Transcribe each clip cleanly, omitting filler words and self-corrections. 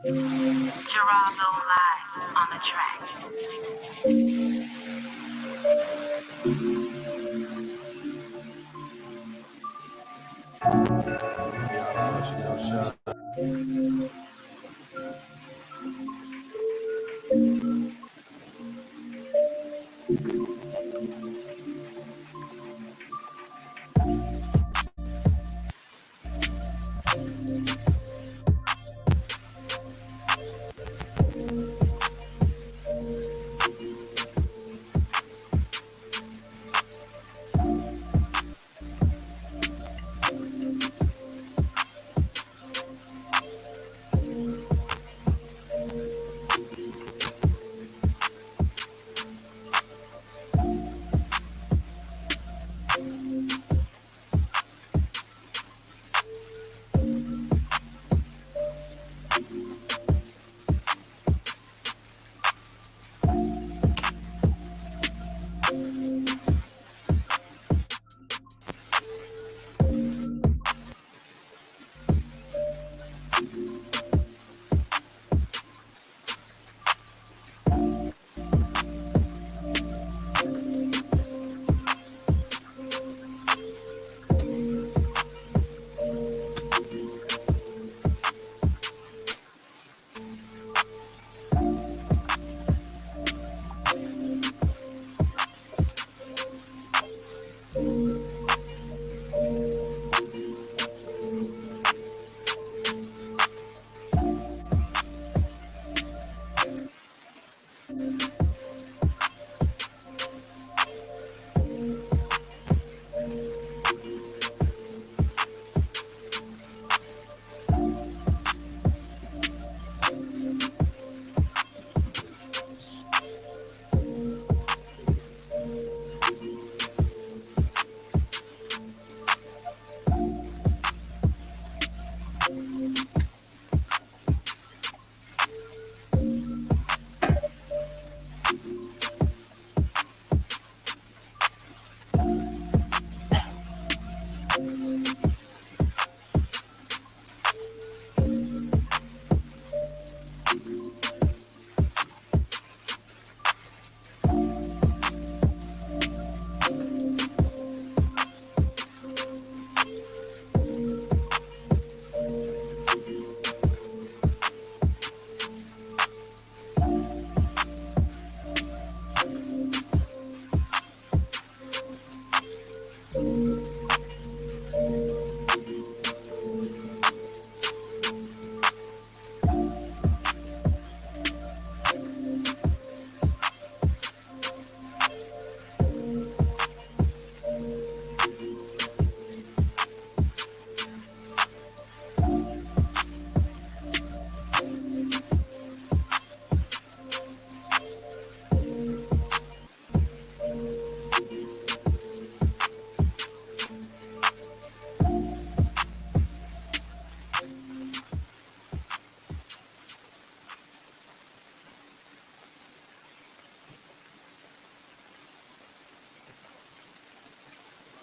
Geraldo live on the track. Yahawashi, Rawchaa.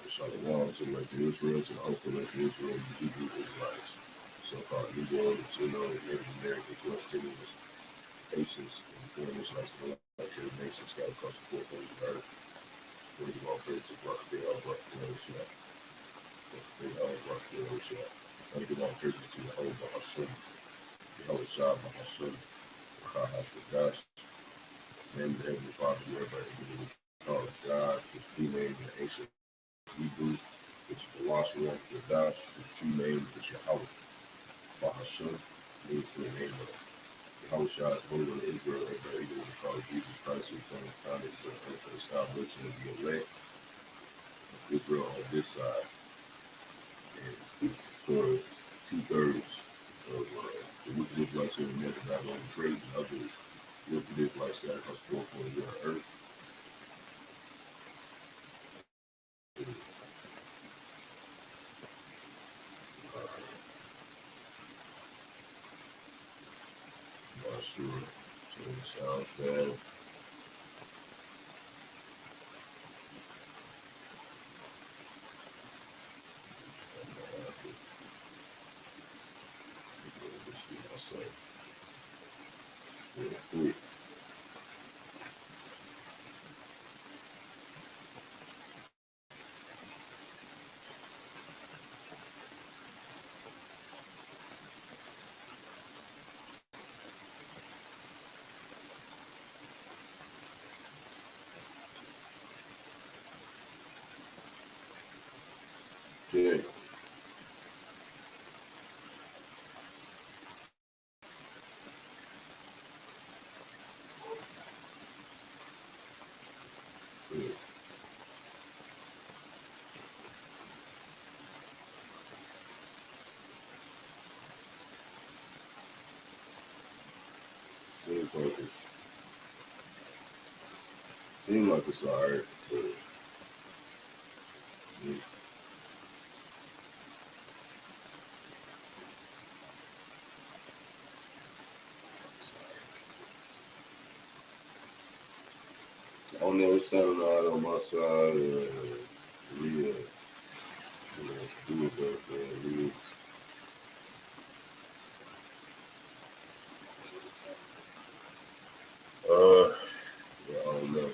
Shalom to like Israel, to the Hope of Israel, the Hebrew Israelites, so-called Negro, Latino, Native Americans, West Indians, Haitians, and foreign Israelites, and like the nations scattered across the four corners of the earth. We give all praise to Barak, they all Barak, they all Barak, I give all praise to Yahawah, Bahasham, Rawchaa, Bahasham, Qadash, name of the Heavenly Father, everybody call God, his true name in ancient Hebrew, which is Rawchaa, Qadash, his true name is Yahawah. Bahasham means the name of Yahawashi is Holy One of Israel, everybody even when called Jesus Christ, who's going to founded the earth for the salvation of the elect of Israel on this side. And for 2/3 of the wicked Israelites in America, not only praise and other wicked Israelites scattered across the four corners of the earth. Not sure. So it sounds bad. Let's see myself. Okay. Yeah. Seems like it's alright, but yeah. I don't know, it's sounding alright on my side. Yeah, it's doable, man. Yeah, I don't know.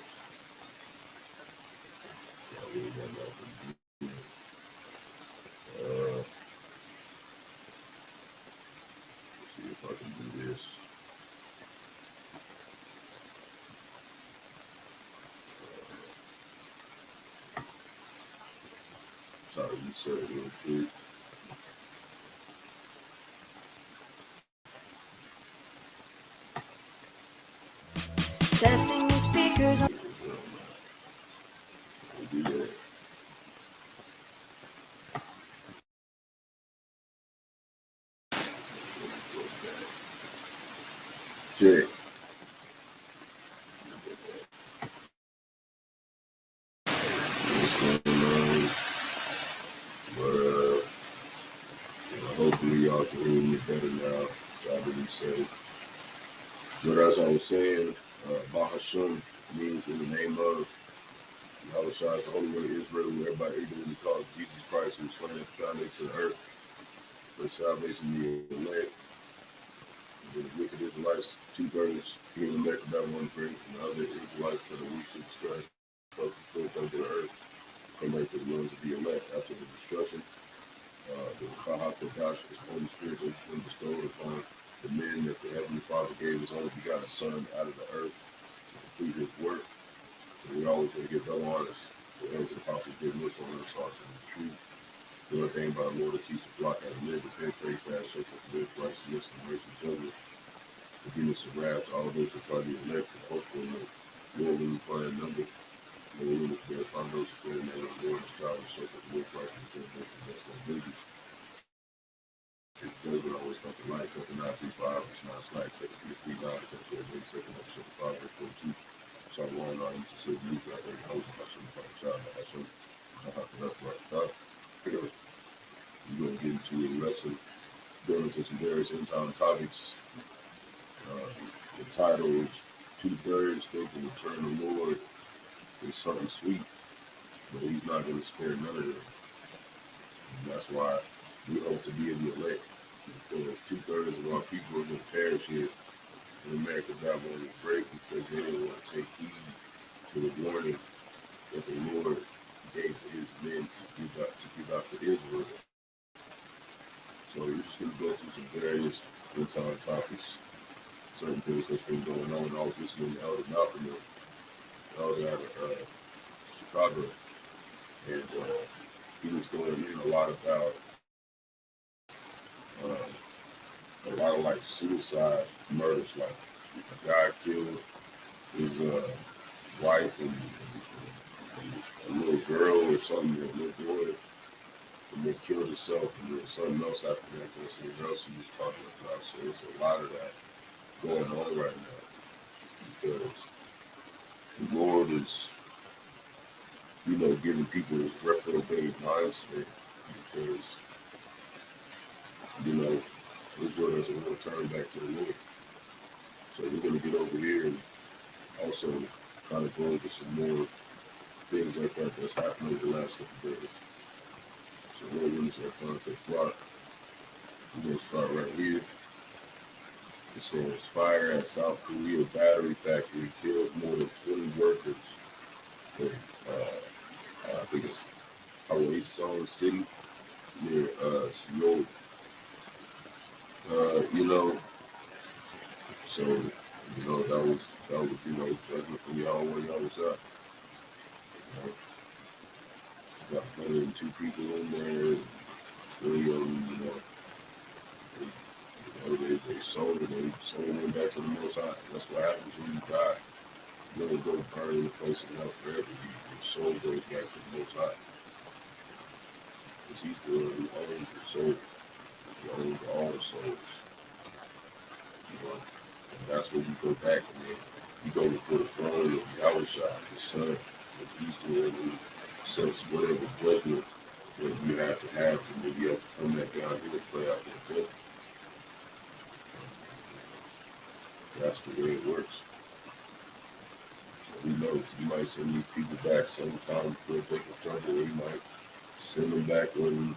I really don't know. See if I can do this. Sorry, you said it real quick. Testing your speakers. Do that. Check. What's going on? But hopefully y'all can hear me better now. Y'all didn't say. But as I was saying, Bahasham means in the name of Yahawashi, the Holy One of Israel, who everybody ignorantly calls Jesus Christ, who was slain at the foundation of the earth for salvation of the elect. The wicked Israelites, 2/3 here in America, that one great, and the other Israelites that are weak to Christ, both the full of the earth, come back to the ones of the elect after the destruction. The Qadash, the Holy Spirit, has been bestowed upon the men that the Heavenly Father gave His only begotten Son out of the earth to complete His work. So we always going to get double honors. So as the apostles did look on us also in the truth. The other thing by the Lord to teach the flock how to live, repent, pray, fast, search for live, righteousness, and mercy, judgment, forgiveness of wrath, all those who try to elect, and hopefully the Lord will find a number. Lord will find those who fear the name of the Lord and strive to search for live, righteousness, and best of duties. Judgment always comes to light, second 935, it's not slack, second 339, second episode 5, verse 42. Shalom, I used to say, news out there, Bahasham, Bahasham, Rawchaa. We're going to get into a lesson going into some various end time topics. The title is Two Birds Think to Return the Lord is something sweet, but He's not going to spare none of them. And that's why we hope to be in the elect, because 2/3 of our people are going to perish here in America. That one is great because they didn't want to take heed to the warning that the Lord gave to His men to give out to Israel. So we're just going to go through some various end time topics, certain things that's been going on. I was listening to Elder Malcolm, Elder out of Chicago, and he was going in a lot about a lot of like suicide murders, like a guy killed his wife and a little girl or something, a little boy, and then killed himself, and then something else after that. There's something else he was talking about. So it's a lot of that going on right now because the Lord is, giving people this reprobate mindset because, Israel doesn't want to turn back to the Lord. So we're going to get over here and also kind of go over some more things like that that's happened over the last couple of days. So Lord willing, that content flock. We're going to start right here. It says, fire at South Korea battery factory killed more than 20 workers. I think it's Sumn City near Seoul. So that was judgment from Yahawah, Rawchaa. got 102 people in there, 3 of them, they sold it, they sold it back to the Most High. That's what happens when you die. You don't go burn in the place of hell forever. Your soul goes back to the Most High. Because he's the one who owns your soul. He owns all the souls. And that's where you go back, and then you go before the throne of Yahawashi, the Son, and he's the one who sets whatever judgment that you have to have, and then you have to come back down here and play out that judgment. That's the way it works. So who knows? You might send these people back sometime for a big trouble, or you might send them back when,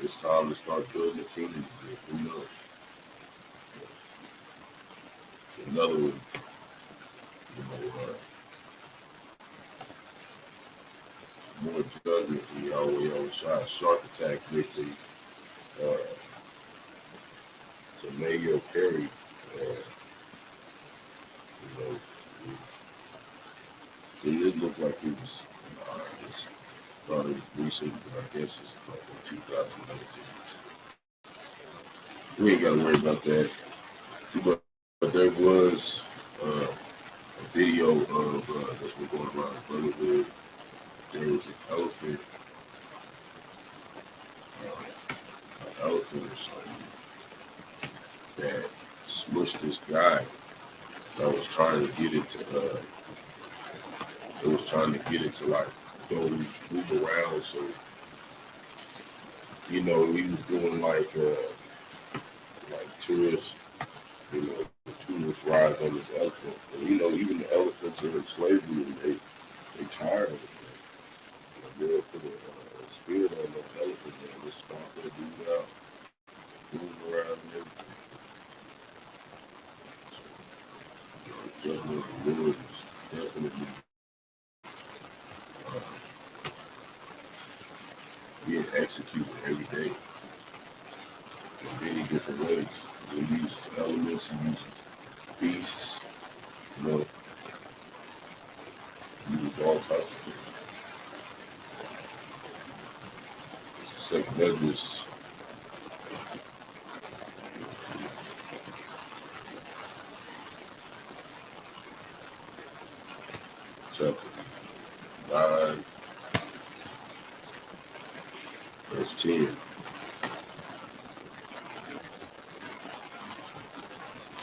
it's time to start building the kingdom again. Who knows? Another one, more judgment from Yahawah, shark attack victim, to Mayo Perry, it did look like it was, I just thought it was recent, but I guess it's like in 2019. We ain't got to worry about that. But there was a video of that's been going around the Brotherhood. There was an elephant or something that smushed this guy that was trying to get it to like go move around. So he was doing like tourist rides on this elephant. And even the elephants are in slavery, and they tired of it. They'll put a spirit on the elephant and just stomp that dude out, move around and everything. So, judgment of the Lord is definitely being executed every day in many different ways. He uses elements, he uses beasts, he uses all types of things. Second Esdras, chapter 9, verse 10.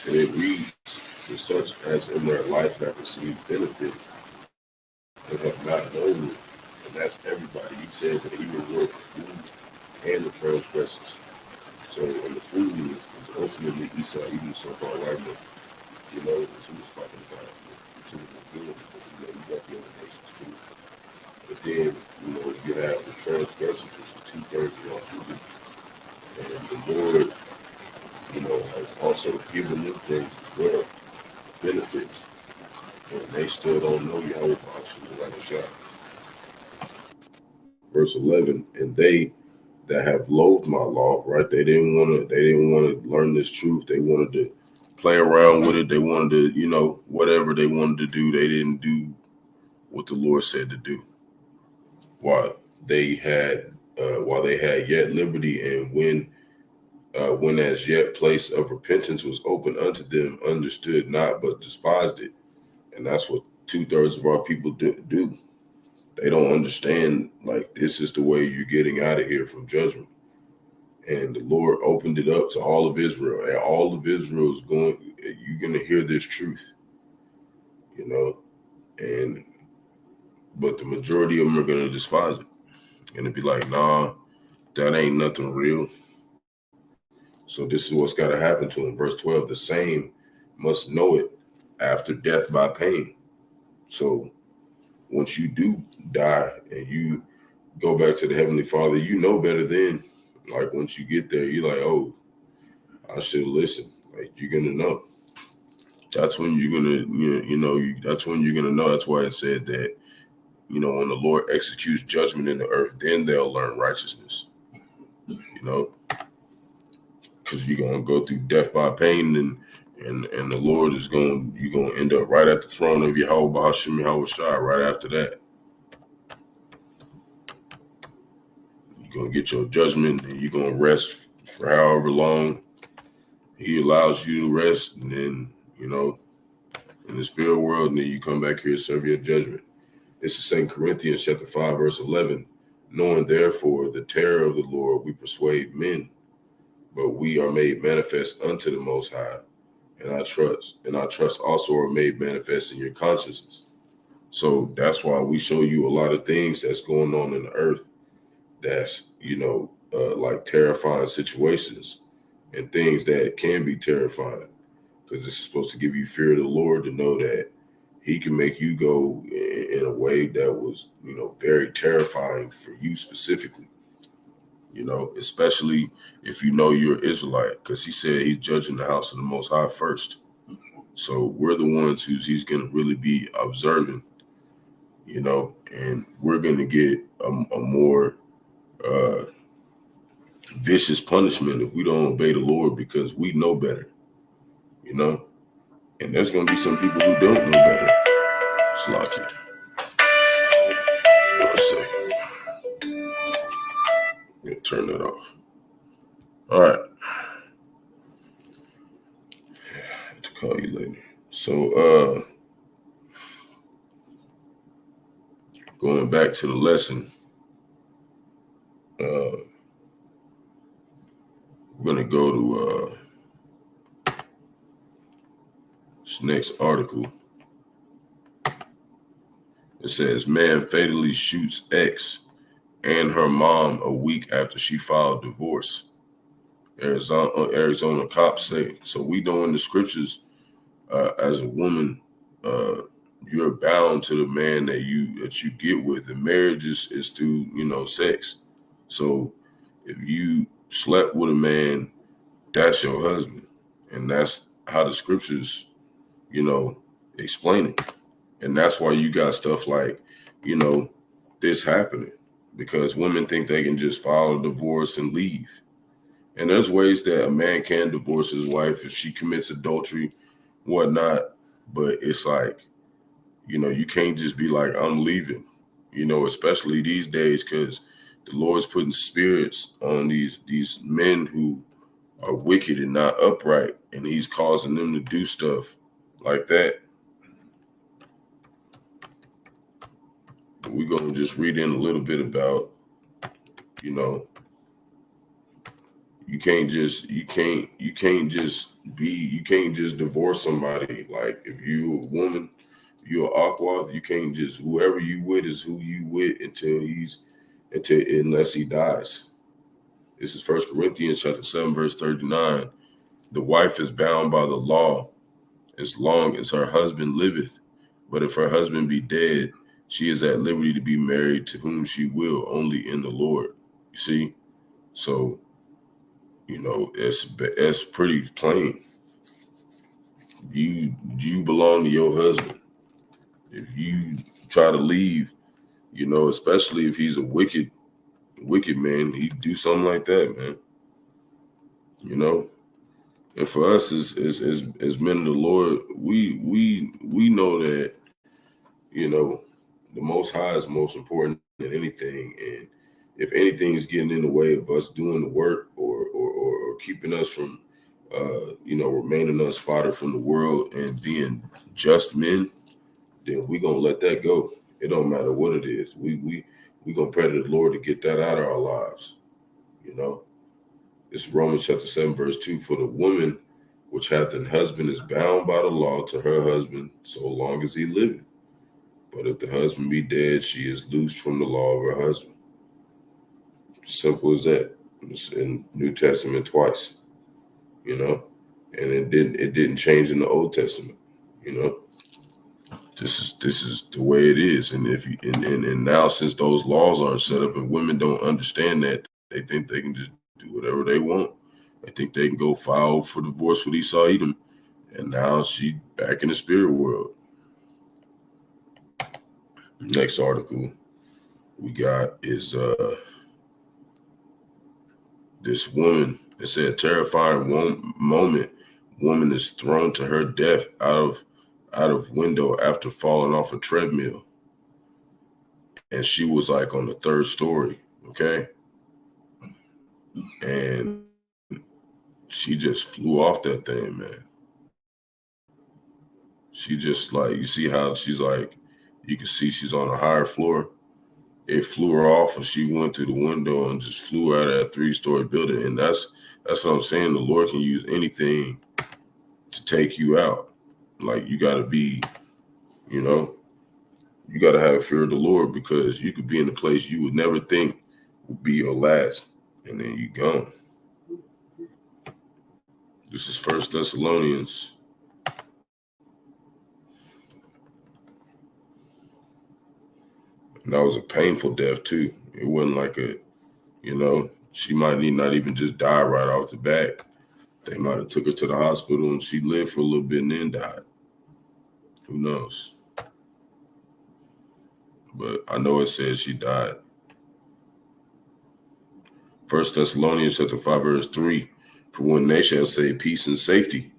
And it reads, for such as in their life have received benefit and have not known it. And that's everybody. He said that he rewards the food and the transgressors. So, and the food is ultimately Esau, even so-called white man. That's who was talking about the children of good, because you got the other nations too. But then, you have the transgressors, which is 2/3 of all people. And the Lord, has also given them things as well, benefits. And they still don't know Yahawah, Bahasham. Verse 11, and they that have loathed my law, right? They didn't want to learn this truth. They wanted to play around with it. They wanted to, whatever they wanted to do. They didn't do what the Lord said to do. While they had yet liberty, and when as yet place of repentance was open unto them, understood not, but despised it. And that's what 2/3 of our people do. They don't understand, like, this is the way you're getting out of here from judgment. And the Lord opened it up to all of Israel. And all of Israel is you're going to hear this truth, but the majority of them are going to despise it. And it'd be like, nah, that ain't nothing real. So this is what's got to happen to them. Verse 12, the same must know it after death by pain. So once you do die and you go back to the Heavenly Father, better then. Like, once you get there, you're like, oh, I should listen. Like, you're going to know. That's when you're going to, that's when you're going to know. That's why it said that, when the Lord executes judgment in the earth, then they'll learn righteousness, because you're going to go through death by pain, and the Lord you're going to end up right at the throne of Yahawah, Bahasham, Yahawashi, right after that. You're gonna get your judgment, and you're gonna rest for however long he allows you to rest, and then in the spirit world, and then you come back here and serve your judgment. This is 2 Corinthians chapter 5, verse 11. Knowing therefore the terror of the Lord, we persuade men, but we are made manifest unto the Most High, and our trust also are made manifest in your consciences. So that's why we show you a lot of things that's going on in the earth that's, like terrifying situations and things that can be terrifying, because it's supposed to give you fear of the Lord, to know that he can make you go in a way that was, very terrifying for you specifically, especially if you're an Israelite, because he said he's judging the house of the Most High first. So we're the ones he's going to really be observing, and we're going to get a more vicious punishment if we don't obey the Lord, because we know better, and there's going to be some people who don't know better. Slack it. 1 second. I'm going to turn that off. All right. I have to call you later. So, going back to the lesson, we're going to go to this next article. It says, man fatally shoots ex and her mom a week after she filed divorce. Arizona cops say. So we know in the scriptures, as a woman, you're bound to the man that you get with, and marriage is through sex. So if you slept with a man, that's your husband, and that's how the scriptures explain it. And that's why you got stuff like this happening, because women think they can just file a divorce and leave. And there's ways that a man can divorce his wife if she commits adultery, whatnot. But it's like, you can't just be like, I'm leaving, especially these days, because the Lord's putting spirits on these men who are wicked and not upright, and he's causing them to do stuff like that. We're going to just read in a little bit about, you can't just divorce somebody. Like if you a woman, you're Aquath, you can't just, whoever you with is who you with unless he dies. This is 1 Corinthians chapter 7, verse 39. The wife is bound by the law as long as her husband liveth. But if her husband be dead, she is at liberty to be married to whom she will, only in the Lord. You see? So, it's pretty plain. You belong to your husband. If you try to leave, especially if he's a wicked man, he'd do something like that, man. And for us as men of the Lord, we know that, the Most High is most important than anything. And if anything is getting in the way of us doing the work or keeping us from, remaining unspotted from the world and being just men, then we're going to let that go. It don't matter what it is. We going to pray to the Lord to get that out of our lives. It's Romans chapter 7, verse 2. For the woman which hath an husband is bound by the law to her husband so long as he liveth. But if the husband be dead, she is loosed from the law of her husband. Simple as that. It's in New Testament twice, and it didn't change in the Old Testament. This is the way it is. And if you and now, since those laws aren't set up and women don't understand that, they think they can just do whatever they want. They think they can go file for divorce with Esau Edom, and now she back in the spirit world. Next article we got is this woman. It said, terrifying moment. Woman is thrown to her death out of window after falling off a treadmill. And she was like on the third story. Okay. and she just flew off that thing, man. She just like, you see how she's like, you can see she's on a higher floor. It flew her off, and she went through the window and just flew out of that 3-story building. And that's what I'm saying. The Lord can use anything to take you out. Like, you got to be, you got to have fear of the Lord, because you could be in a place you would never think would be your last, and then you gone. This is 1 Thessalonians. And that was a painful death too. It wasn't like she might not even just die right off the bat. They might have took her to the hospital and she lived for a little bit and then died. Who knows? But I know it says she died. 1 Thessalonians chapter 5, verse 3. For when they shall say peace and safety,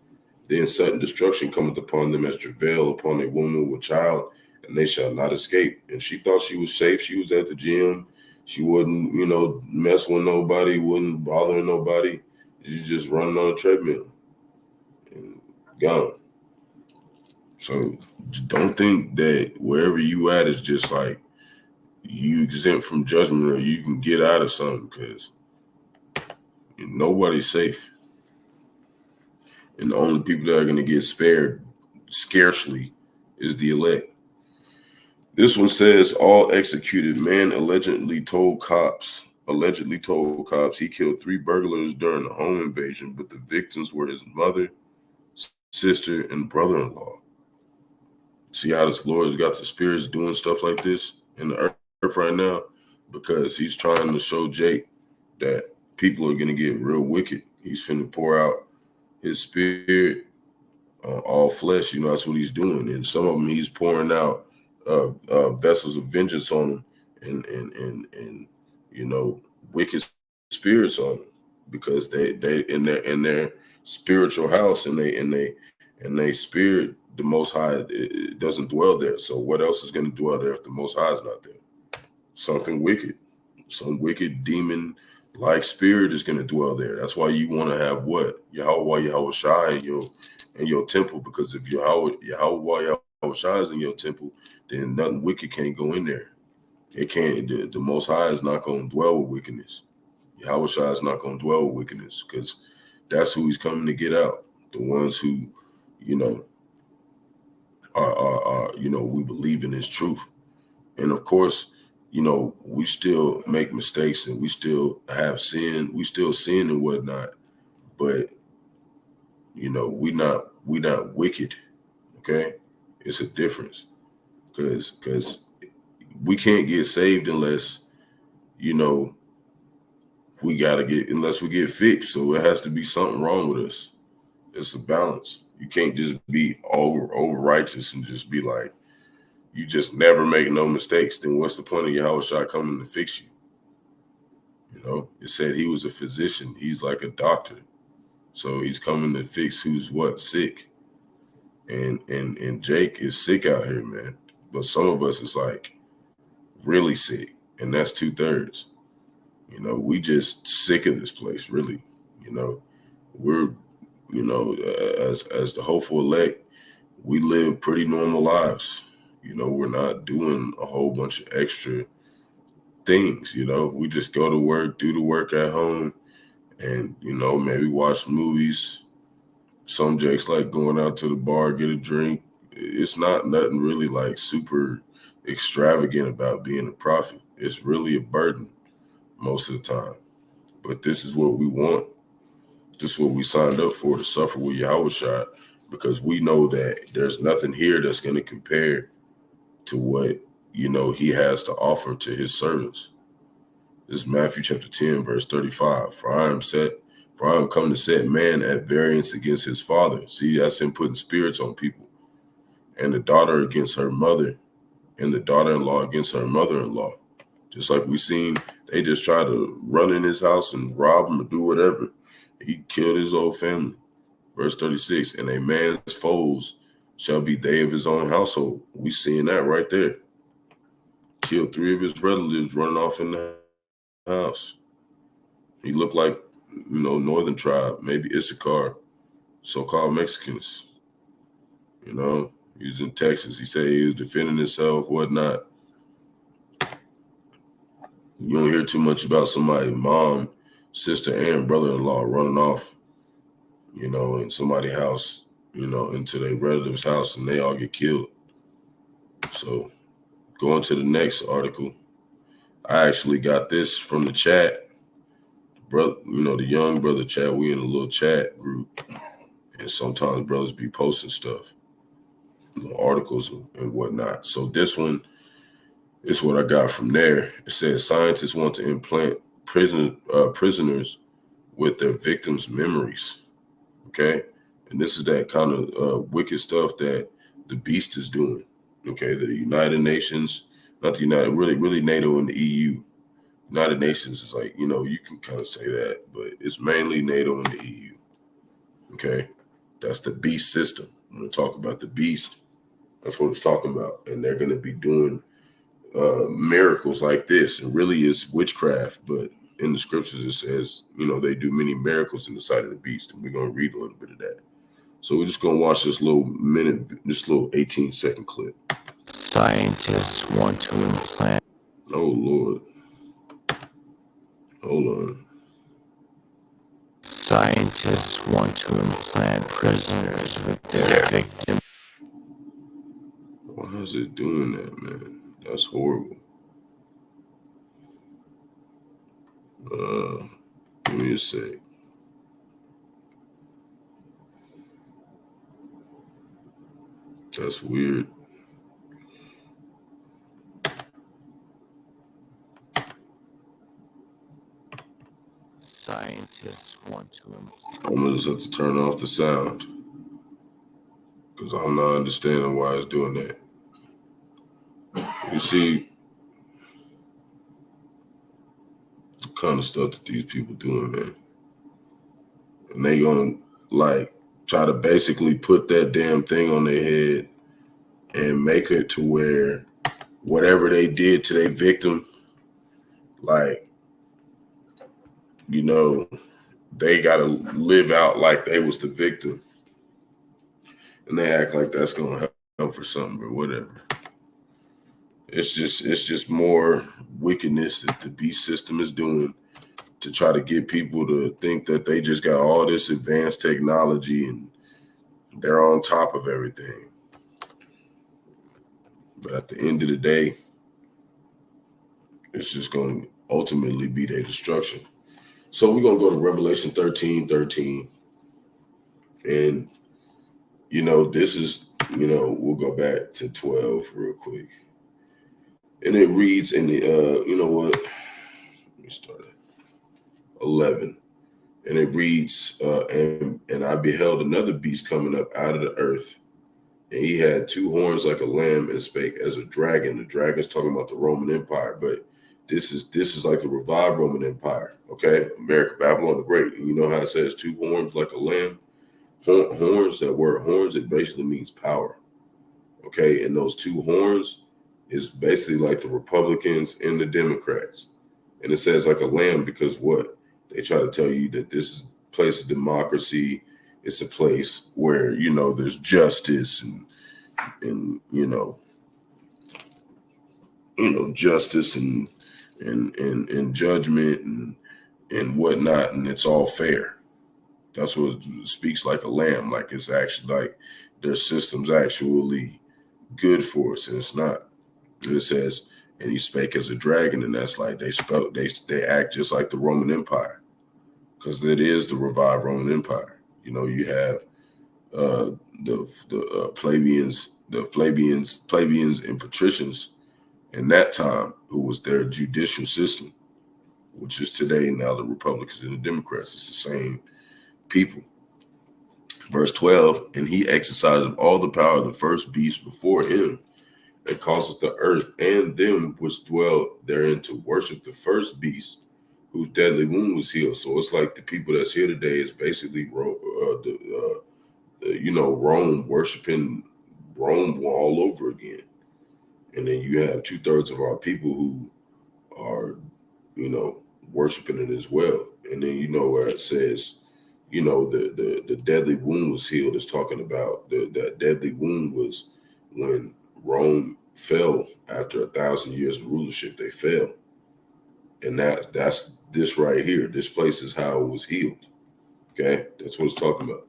then sudden destruction cometh upon them as travail upon a woman with child, and they shall not escape. And she thought she was safe. She was at the gym. She wouldn't, mess with nobody, wouldn't bother nobody. She's just running on a treadmill and gone. So don't think that wherever you at is just like you exempt from judgment or you can get out of something, because nobody's safe. And the only people that are going to get spared scarcely is the elect. This one says, all executed. Man allegedly told cops he killed 3 burglars during the home invasion, but the victims were his mother, sister, and brother-in-law. See how this Lord's got the spirits doing stuff like this in the earth right now? Because he's trying to show Jake that people are going to get real wicked. He's finna pour out his spirit on all flesh. That's what he's doing. And some of them he's pouring out vessels of vengeance on them, and wicked spirits on them, because they in their spiritual house, and they spirit, the Most High, it doesn't dwell there. So what else is going to dwell there if the Most High is not there? Something wicked, some wicked demon like spirit is going to dwell there. That's why you want to have what? Yahawah, Yahawashi in your temple, because if Yahawah, Yahawashi is in your temple, then nothing wicked can't go in there. It can't. The Most High is not going to dwell with wickedness. Yahawashi is not going to dwell with wickedness, because that's who he's coming to get out. The ones who, are we believe in his truth. And of course, we still make mistakes and we still have sin. We still sin and whatnot, but we not wicked. Okay, it's a difference, because we can't get saved unless unless we get fixed. So it has to be something wrong with us. It's a balance. You can't just be over righteous and just be like, you just never make no mistakes. Then what's the point of Yahawashi coming to fix you? It said he was a physician. He's like a doctor. So he's coming to fix who's what? Sick. And Jake is sick out here, man. But some of us is like really sick. And that's 2/3. We just sick of this place, really. We're, as the hopeful elect, we live pretty normal lives. We're not doing a whole bunch of extra things. We just go to work, do the work at home, and maybe watch movies. Some Jakes like going out to the bar, get a drink. It's not nothing really like super extravagant about being a prophet. It's really a burden most of the time. But this is what we want. This is what we signed up for, to suffer with Yahawashi, because we know that there's nothing here that's going to compare to what he has to offer to his servants. This is Matthew chapter 10, verse 35. For I am come to set man at variance against his father. See, that's him putting spirits on people. And the daughter against her mother, and the daughter-in-law against her mother-in-law. Just like we seen, they just try to run in his house and rob him or do whatever. He killed his whole family. Verse 36, and a man's foes shall be they of his own household. We seeing that right there. Killed 3 of his relatives running off in the house. He looked like, northern tribe, maybe Issachar, so-called Mexicans. He's in Texas. He said he was defending himself, whatnot. You don't hear too much about somebody's mom, sister, and brother-in-law running off, in somebody's house, into their relative's house, and they all get killed. So going to the next article. I actually got this from the chat. Brother, the young brother chat, we in a little chat group. And sometimes brothers be posting stuff, articles and whatnot. So this one is what I got from there. It says scientists want to implant prisoners with their victims' memories. Okay. And this is that kind of wicked stuff that the beast is doing. Okay. The United Nations, not the United, really NATO and the EU. United Nations is like, you can kind of say that, but it's mainly NATO and the EU. Okay. That's the beast system. I'm going to talk about the beast. That's what it's talking about. And they're going to be doing miracles like this. And really it's witchcraft. But in the scriptures, it says, they do many miracles in the sight of the beast. And we're going to read a little bit of that. So we're just going to watch this little 18-second clip. Scientists want to implant. Oh, Lord. Hold on. Scientists want to implant prisoners with their victims. Why is it doing that, man? That's horrible. Give me a sec. That's weird. Scientists want to implant. I'm gonna just have to turn off the sound because I'm not understanding why it's doing that. You see the kind of stuff that these people doing, man. And they gonna try to basically put that damn thing on their head and make it to where whatever they did to their victim, they gotta live out like they was the victim. And they act like that's gonna help for something or whatever. It's just more wickedness that the beast system is doing to try to get people to think that they just got all this advanced technology and they're on top of everything. But at the end of the day, it's just going to ultimately be their destruction. So we're going to go to Revelation 13:13. And, this is, we'll go back to 12 real quick. And it reads in the, let me start at 11. And it reads, and I beheld another beast coming up out of the earth. And he had two horns like a lamb and spake as a dragon. The dragon's talking about the Roman Empire, but this is like the revived Roman Empire. Okay, America, Babylon the Great. And you know how it says two horns like a lamb? Horns, that word horns, it basically means power. Okay, and those two horns is basically like the Republicans and the Democrats. And it says like a lamb because what? They try to tell you that this is a place of democracy. It's a place where, there's justice and justice and judgment and whatnot. And it's all fair. That's what it speaks like a lamb. Like it's actually like their system's actually good for us. And it's not. And it says, and he spake as a dragon. And that's like they act just like the Roman Empire. Because it is the revived Roman Empire. You have the plebeians, plebeians and patricians in that time, who was their judicial system, which is today now the Republicans and the Democrats. It's the same people. Verse 12, and he exercised all the power of the first beast before him, and causeth the earth and them which dwell therein to worship the first beast, whose deadly wound was healed. So it's like the people that's here today is basically Rome, worshiping Rome all over again. And then you have 2/3 of our people who are, worshiping it as well. And then where it says, the deadly wound was healed. It's talking about that deadly wound was when Rome fell after 1,000 years of rulership. They fell. And that's this right here. This place is how it was healed. Okay, that's what it's talking about.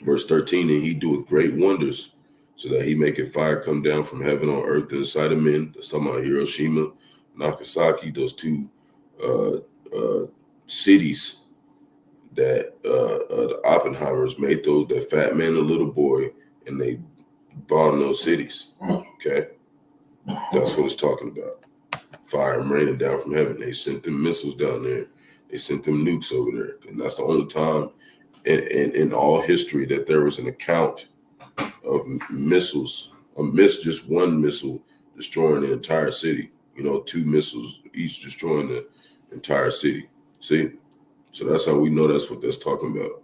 Verse 13, and he doeth great wonders, so that he maketh fire come down from heaven on earth in the sight of men. That's talking about Hiroshima, Nagasaki, those two cities that the Oppenheimers made those, that fat man and little boy, and they bombed those cities. Okay, that's what it's talking about. Fire raining down from heaven. They sent them missiles down there. They sent them nukes over there, and that's the only time in all history that there was an account of missiles, just one missile destroying the entire city. Two missiles each destroying the entire city. See? So that's how we know that's what that's talking about.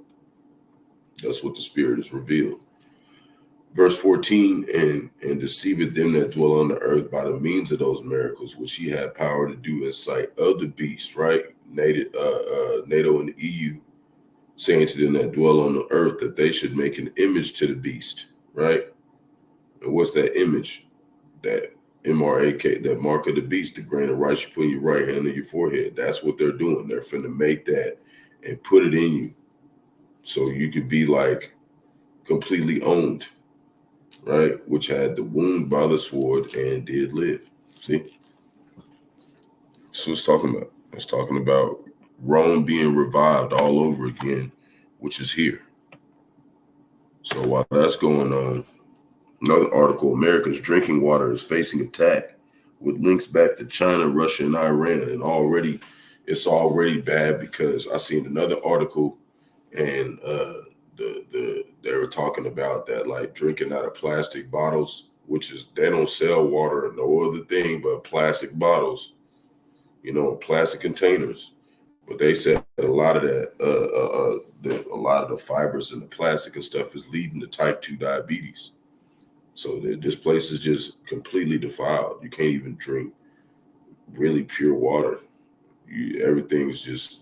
That's what the Spirit is revealed. Verse 14, and deceiveth them that dwell on the earth by the means of those miracles which he had power to do in sight of the beast, right? NATO and the EU, saying to them that dwell on the earth that they should make an image to the beast, right? And what's that image? That MRAK, that mark of the beast, the grain of rice you put in your right hand on your forehead. That's what they're doing. They're finna make that and put it in you, so you could be like completely owned, right? Which had the wound by the sword and did live. See? So it's talking about. It's talking about Rome being revived all over again, which is here. So while that's going on, another article, America's drinking water is facing attack, with links back to China, Russia, and Iran. And it's already bad, because I seen another article, and they were talking about that, like drinking out of plastic bottles, which is, they don't sell water or no other thing but plastic bottles, plastic containers. But they said that a lot of that, a lot of the fibers in the plastic and stuff is leading to type 2 diabetes. So this place is just completely defiled. You can't even drink really pure water. Everything's just,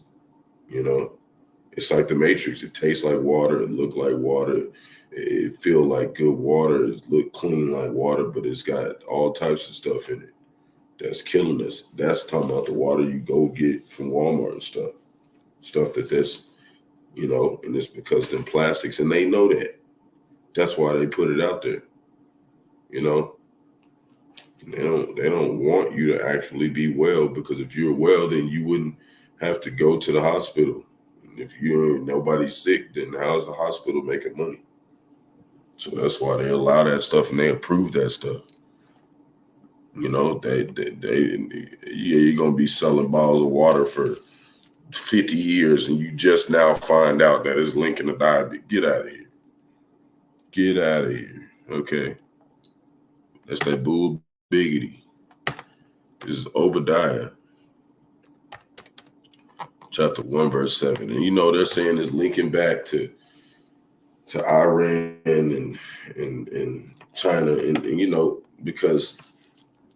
it's like the Matrix. It tastes like water. It look like water. It feel like good water. It look clean like water, but it's got all types of stuff in it that's killing us. That's talking about the water you go get from Walmart and stuff. Stuff that's, and it's because of them plastics, and they know that. That's why they put it out there. They don't want you to actually be well, because if you're well, then you wouldn't have to go to the hospital. And if nobody's sick, then how's the hospital making money? So that's why they allow that stuff and they approve that stuff. You're gonna be selling bottles of water for 50 years, and you just now find out that it's linking to diabetes. Get out of here. Get out of here. Okay. That's that bull biggity. This is Obadiah, chapter 1, verse 7. And they're saying it's linking back to Iran and China, and because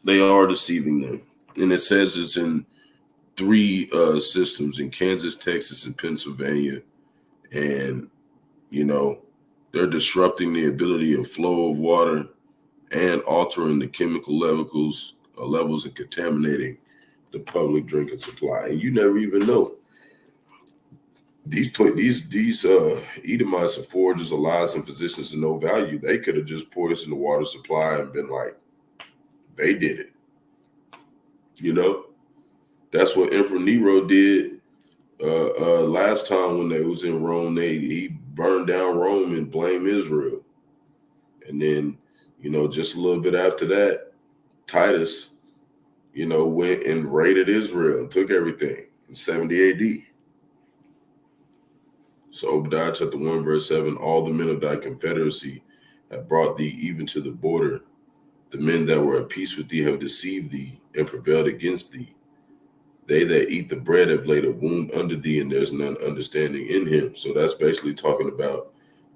they are deceiving them. And it says it's in 3 systems, in Kansas, Texas, and Pennsylvania. And, they're disrupting the ability of flow of water and altering the chemical levels and contaminating the public drinking supply. And you never even know. These Edomites are forgers of lies and physicians of no value. They could have just poisoned the water supply and been like, they did it. That's what Emperor Nero did last time when they was in Rome. He burned down Rome and blamed Israel. And then, just a little bit after that, Titus, went and raided Israel and took everything in 70 AD. So Obadiah chapter 1, verse 7, all the men of thy confederacy have brought thee even to the border. The men that were at peace with thee have deceived thee and prevailed against thee. They that eat the bread have laid a wound under thee, and there's none understanding in him. So that's basically talking about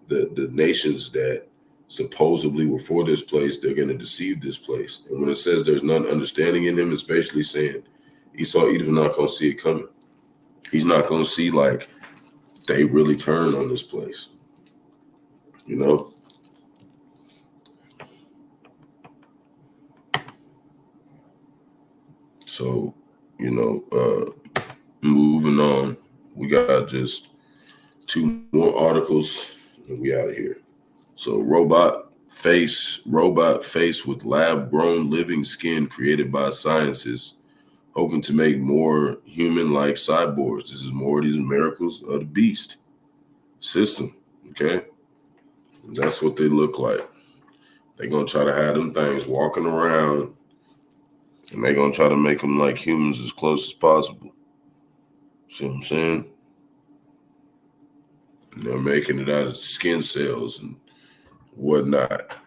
the nations that supposedly were for this place. They're going to deceive this place. And when it says there's none understanding in him, it's basically saying, Esau Edom not gonna see it coming. He's not gonna see like they really turn on this place. You know? So, you know, moving on. We got just 2 more articles and we out of here. So robot face with lab-grown living skin created by scientists, hoping to make more human-like cyborgs. This is more of these miracles of the beast system, okay? And that's what they look like. They're going to try to have them things walking around, and they're going to try to make them like humans as close as possible. See what I'm saying? And they're making it out of skin cells and whatnot.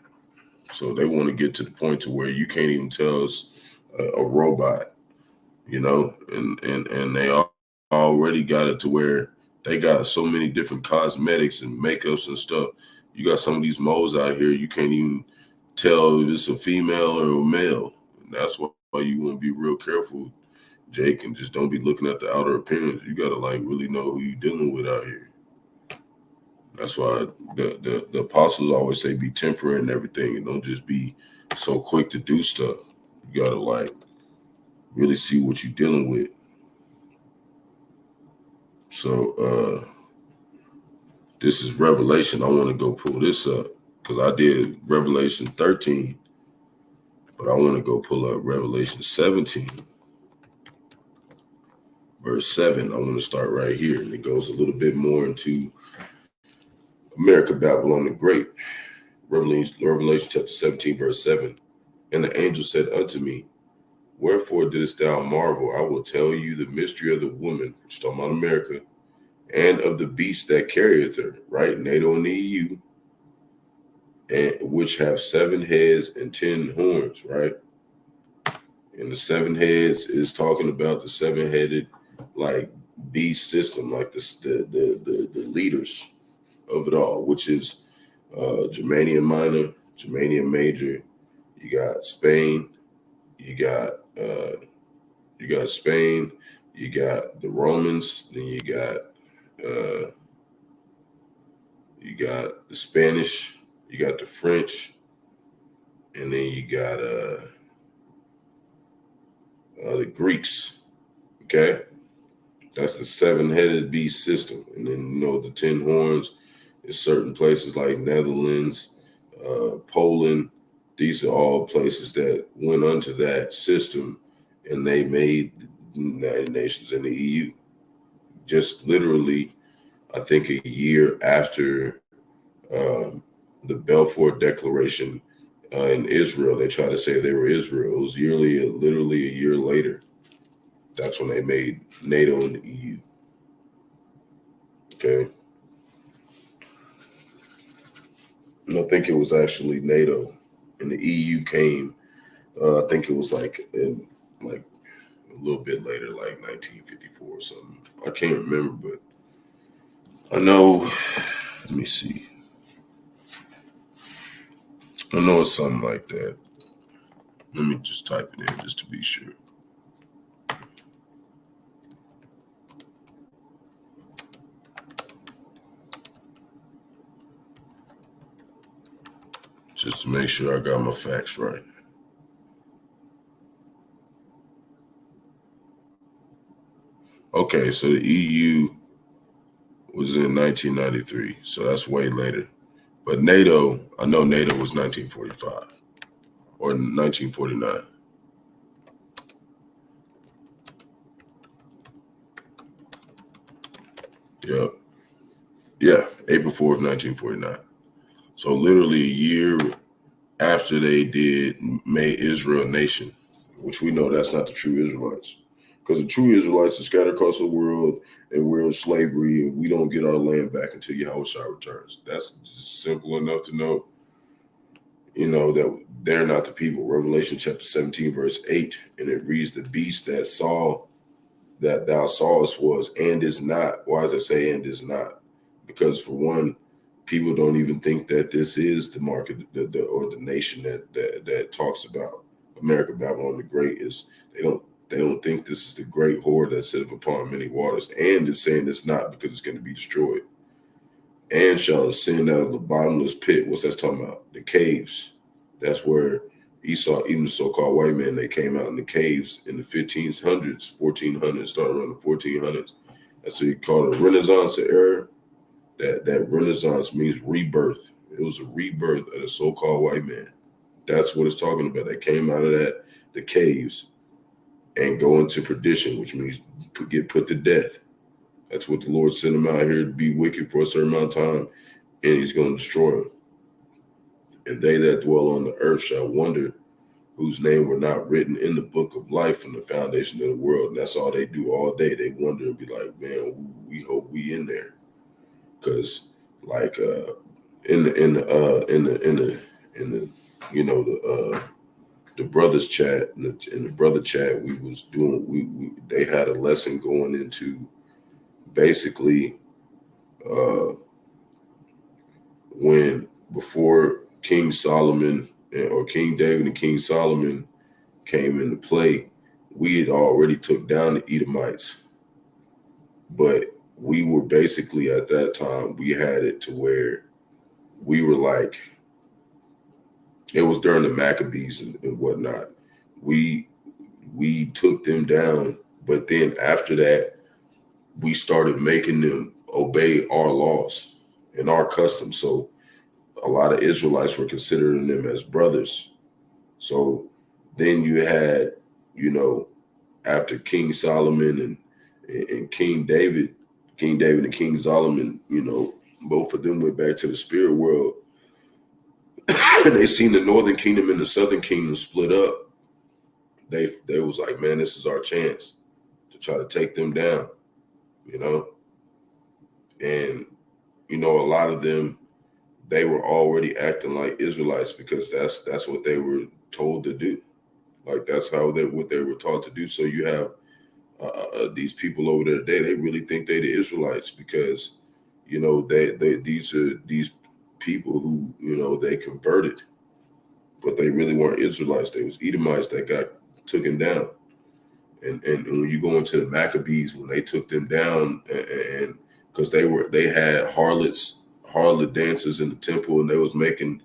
So they want to get to the point to where you can't even tell it's a robot, you know, and they already got it to where they got so many different cosmetics and makeups and stuff. You got some of these moles out here, you can't even tell if it's a female or a male. And that's why you want to be real careful, Jake, and just don't be looking at the outer appearance. You got to like really know who you're dealing with out here. That's why the apostles always say be temperate and everything, and don't just be so quick to do stuff. You gotta like really see what you're dealing with. So this is Revelation. I want to go pull this up because I did Revelation 13, but I want to go pull up Revelation 17, verse 7. I want to start right here, and it goes a little bit more into America, Babylon the Great. Revelation chapter 17, verse 7. And the angel said unto me, wherefore didst thou marvel? I will tell you the mystery of the woman, which is talking about America, and of the beast that carrieth her, right? NATO and the EU, and which have 7 heads and 10 horns, right? And the 7 heads is talking about the 7-headed like beast system, like the leaders of it all, which is Germania Minor, Germania Major. You got Spain. You got Spain. You got the Romans. Then you got the Spanish. You got the French, and then you got the Greeks. Okay, that's the 7-headed beast system, and then you know the 10 horns is certain places like Netherlands, Poland. These are all places that went under that system, and they made the United Nations and the EU. Just literally, I think a year after the Balfour Declaration in Israel, they tried to say they were Israel. It was literally a year later. That's when they made NATO and the EU. Okay. And I think it was actually NATO, and the EU came. I think it was like a little bit later, like 1954 or something. I can't remember, but I know. Let me see. I know it's something like that. Let me just type it in just to be sure. Just to make sure I got my facts right. Okay, so the EU was in 1993, so that's way later. But NATO, I know NATO was 1945 or 1949. Yep. Yeah, April 4th, 1949. So literally a year after they made Israel a nation, which we know that's not the true Israelites. Because the true Israelites are scattered across the world and we're in slavery and we don't get our land back until Yahawashi returns. That's just simple enough to know, you know, that they're not the people. Revelation chapter 17, verse 8, and it reads, the beast that thou sawest was and is not. Why does it say and is not? Because for one, people don't even think that this is the market or the nation that talks about America, Babylon the Great. Is they don't They don't think this is the great horde that sitteth upon many waters, and it's saying it's not because it's going to be destroyed. And shall ascend out of the bottomless pit. What's that talking about? The caves. That's where Esau, even the so-called white man, they came out in the caves in the 1500s, 1400s, started around the 1400s. That's what you call it a Renaissance era. That Renaissance means rebirth. It was a rebirth of the so-called white man. That's what it's talking about. They came out of the caves, and go into perdition, which means get put to death. That's what the Lord sent them out here to be wicked for a certain amount of time, and he's going to destroy them. And they that dwell on the earth shall wonder, whose name were not written in the book of life from the foundation of the world. And that's all they do all day. They wonder and be like, man, we hope we in there. Because like in the the brothers chat in the brother chat, we was doing they had a lesson going into basically when before King Solomon or King David and King Solomon came into play, we had already took down the Edomites, but we were basically at that time, we had it to where we were like, it was during the Maccabees and whatnot. We took them down, but then after that, we started making them obey our laws and our customs. So a lot of Israelites were considering them as brothers. So then you had, after King Solomon and King David and King Solomon, both of them went back to the spirit world. And they seen the northern kingdom and the southern kingdom split up. They was like, man, this is our chance to try to take them down, And, a lot of them, they were already acting like Israelites because that's what they were told to do. Like that's what they were taught to do. So you have these people over there today, they really think they the Israelites because, these people who, they converted, but they really weren't Israelites. They was Edomites that got taken down. And when you go into the Maccabees, when they took them down, and because they had harlot dancers in the temple, and they was making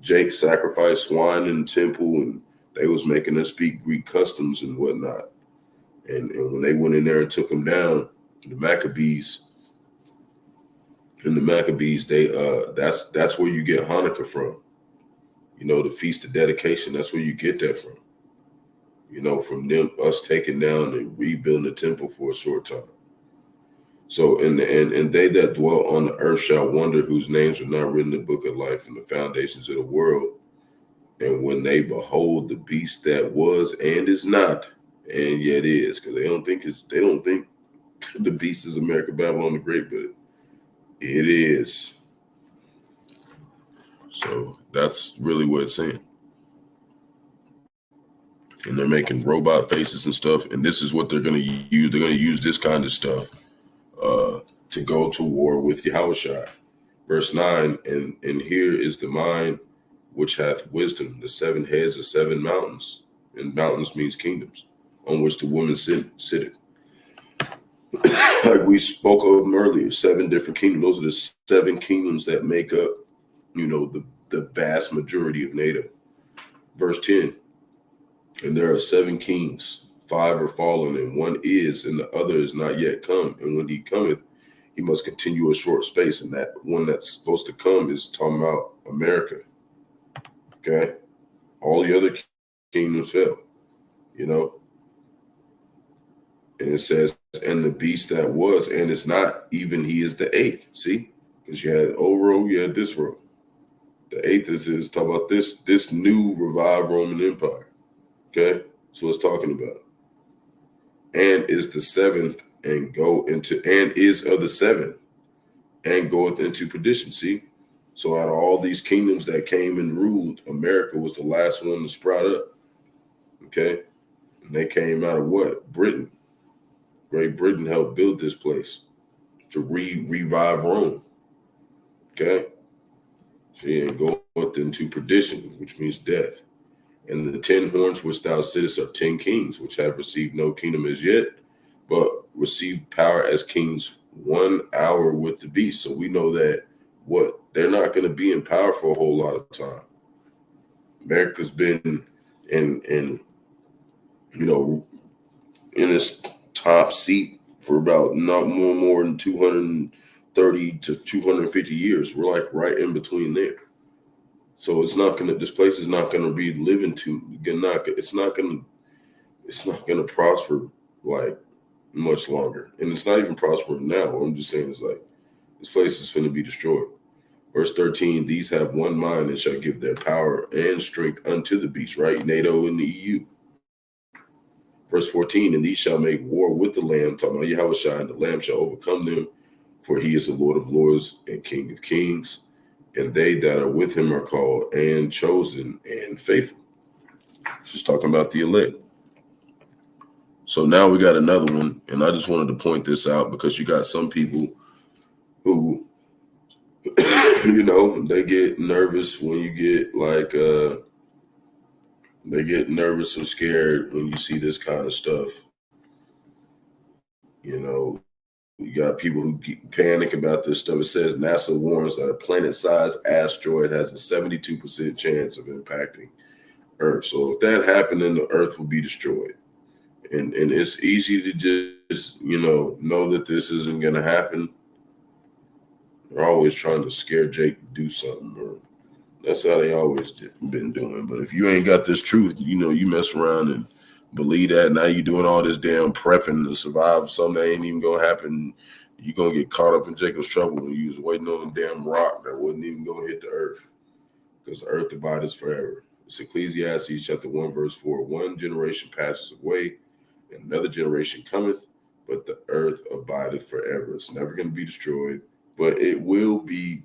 Jake sacrifice swine in the temple, and they was making us speak Greek customs and whatnot. And when they went in there and took them down, the Maccabees, they that's where you get Hanukkah from. The Feast of Dedication. That's where you get that from. From them, us taking down and rebuilding the temple for a short time. So, and they that dwell on the earth shall wonder, whose names are not written in the book of life from the foundations of the world. And when they behold the beast that was and is not, and yet is, because they don't think the beast is America, Babylon the Great, but it is. So that's really what it's saying. And they're making robot faces and stuff. And this is what they're going to use. They're going to use this kind of stuff to go to war with Yahawashi. Verse 9, and here is the mind which hath wisdom, the 7 heads of 7 mountains. And mountains means kingdoms, on which the woman sitteth. Like we spoke of them earlier, 7 different kingdoms. Those are the 7 kingdoms that make up, the vast majority of NATO. Verse 10, and there are 7 kings, 5 are fallen, and 1 is, and the other is not yet come. And when he cometh, he must continue a short space. And that one that's supposed to come is talking about America. Okay? All the other kingdoms fell, And it says, and the beast that was and is not, even he is the 8th. See? Because you had old Rome, you had this Rome. The 8th is talking about this new revived Roman Empire. Okay? So it's talking about. And is the 7th and is of the 7th and goeth into perdition. See? So out of all these kingdoms that came and ruled, America was the last one to sprout up. Okay? And they came out of what? Britain. Great Britain helped build this place to revive Rome. Okay? So yeah, go into perdition, which means death. And the 10 horns which thou sittest are 10 kings, which have received no kingdom as yet, but received power as kings 1 hour with the beast. So we know that they're not going to be in power for a whole lot of time. America's been in its top seat for about not more than 230 to 250 years. We're like right in between there. So this place is not gonna be living it's not gonna prosper like much longer. And it's not even prospering now. What I'm just saying is like this place is finna be destroyed. Verse 13, these have one mind and shall give their power and strength unto the beast, right? NATO and the EU. Verse 14, and these shall make war with the Lamb, talking about Yahawashi, and the Lamb shall overcome them, for he is the Lord of lords and King of kings. And they that are with him are called and chosen and faithful. Just talking about the elect. So now we got another one, and I just wanted to point this out because you got some people who, they get nervous when you get they get nervous and scared when you see this kind of stuff. You got people who panic about this stuff. It says NASA warns that a planet-sized asteroid has a 72% chance of impacting Earth. So if that happened, then the Earth will be destroyed. And it's easy to just, know that this isn't going to happen. They're always trying to scare Jake to do something. Or that's how they always been doing. But if you ain't got this truth, you mess around and believe that. Now you're doing all this damn prepping to survive something that ain't even going to happen. You're going to get caught up in Jacob's trouble when you was waiting on a damn rock that wasn't even going to hit the earth. Because the earth abides forever. It's Ecclesiastes chapter 1, verse 4. One generation passes away, and another generation cometh, but the earth abideth forever. It's never going to be destroyed, but it will be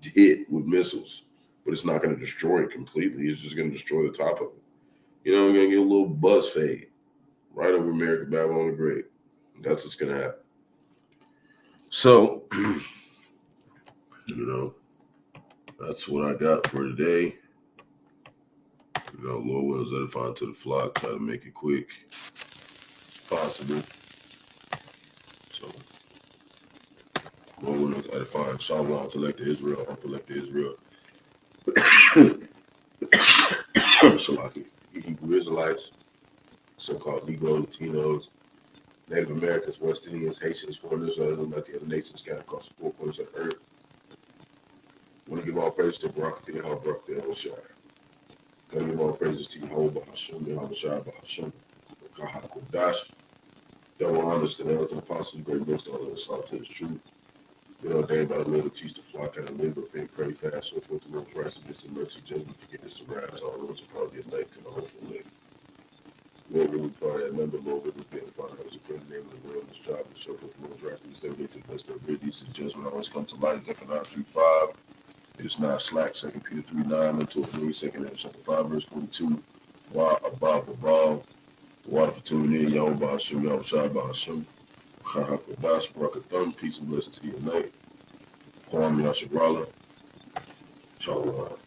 hit with missiles. But it's not going to destroy it completely. It's just going to destroy the top of it. We're going to get a little buzz fade right over America, Babylon the Great. That's what's going to happen. So, that's what I got for today. Lord wills, edifying to the flock. Try to make it quick as possible. So, Lord wills, edifying. Shalom to elect Israel. I'm for elect Israel. Shalaki. Hebrew Israelites, so-called Negro, Latinos, Native Americans, West Indians, Haitians, foreigners, like the other nations scattered across the four corners of the earth. I want to give all praise to Barak, Yahawah, Barak, Yahawashi. I want to give all praises to Yahawah, Bahasham, Yahawashi, Bahasham, Qadash. Double honors to the elders and apostles, great wisdom, all of us all to the truth. Ordained by the Lord to teach the flock how to live, repent, pray, fast, so forth, the Lord's righteousness and mercy, judgment, forgiveness, and wrath, all those are part of the elect and the hopeful elect. Lord, we require that number, Lord, we repent, Father, as a friend, the name of the world, this job, and so forth, the Lord's righteousness, every day to the best of good deeds and judgment always comes to light. Zephaniah 3:5. It's not slack. 2 Peter 3:9 until 3, 2 chapter 5, verse 42. Above. The water for tuning in, Yahweh, Bahasham, Yahawashi, Bahasham. Qadash, Barak, Atham, peace and blessings to you tonight. Kwame Yashabrala. Shalom.